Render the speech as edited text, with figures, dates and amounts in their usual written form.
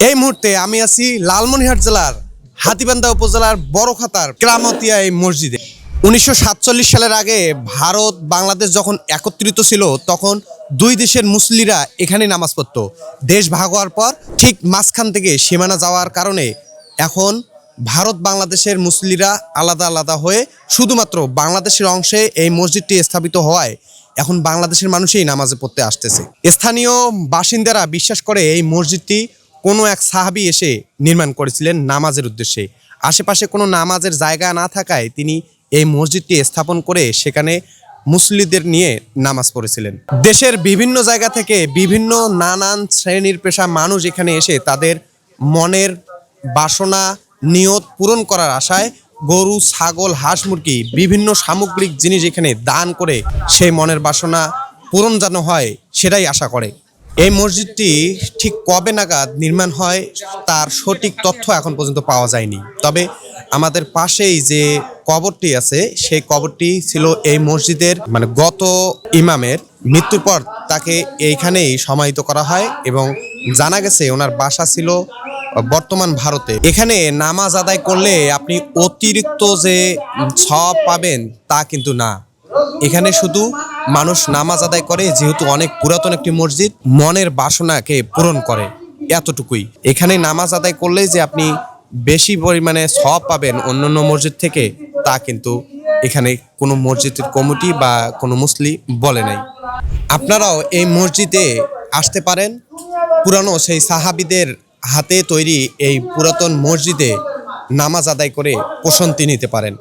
এই মুহূর্তে আমি আছি লালমনিরহাট জেলার হাতীবান্ধা উপজেলার বড়খাতার কেরামতিয়া এই মসজিদে। 1947 সালের আগে ভারত বাংলাদেশ যখন একত্রিত ছিল তখন দুই দেশের মুসল্লিরা এখানে নামাজ পড়তো। দেশ ভাগ হওয়ার পর ঠিক মাঝখান থেকে সীমানা যাওয়ার কারণে এখন ভারত বাংলাদেশের মুসল্লিরা আলাদা আলাদা হয়ে শুধুমাত্র বাংলাদেশের অংশে এই মসজিদটি স্থাপিত হওয়ায় এখন বাংলাদেশের মানুষই নামাজে পড়তে আসতেছে। স্থানীয় বাসিন্দারা বিশ্বাস করে এই মসজিদটি কোনো এক সাহাবী এসে নির্মাণ করেছিলেন নামাজের উদ্দেশ্যে। আশেপাশে কোনো নামাজের জায়গা না থাকায় তিনি এই মসজিদটি স্থাপন করে সেখানে মুসল্লিদের নিয়ে নামাজ পড়েছিলেন। দেশের বিভিন্ন জায়গা থেকে বিভিন্ন নানান শ্রেণীর পেশা মানুষ এখানে এসে তাদের মনের বাসনা নিয়ত পূরণ করার আশায় গরু, ছাগল, হাঁস, মুরগি বিভিন্ন সামগ্রিক জিনিস এখানে দান করে সেই মনের বাসনা পূরণ যেন হয় সেটাই আশা করে। এই মসজিদটি ঠিক কবে নাগাদ নির্মাণ হয় তার সঠিক তথ্য এখন পর্যন্ত পাওয়া যায়নি। তবে আমাদের পাশেই যে কবরটি আছে সেই কবরটি ছিল এই মসজিদের গত ইমামের মৃত্যুর পর তাকে এইখানেই সমাহিত করা হয় এবং জানা গেছে ওনার বাসা ছিল বর্তমান ভারতে। এখানে নামাজ আদায় করলে আপনি অতিরিক্ত যে সওয়াব পাবেন তা কিন্তু না। এখানে শুধু মানুষ নামাজ আদায় করে, যেহেতু অনেক পুরাতন একটি মসজিদ, মনের বাসনাকে পূরণ করে, এতটুকুই। এখানে নামাজ আদায় করলেই যে আপনি বেশি পরিমাণে সওয়াব পাবেন অন্যান্য মসজিদ থেকে তা কিন্তু এখানে কোনো মসজিদের কমিটি বা কোনো মুসল্লি বলে নাই। আপনারাও এই মসজিদে আসতে পারেন। পুরানো সেই সাহাবীদের হাতে তৈরি এই পুরাতন মসজিদে নামাজ আদায় করে প্রশান্তি নিতে পারেন।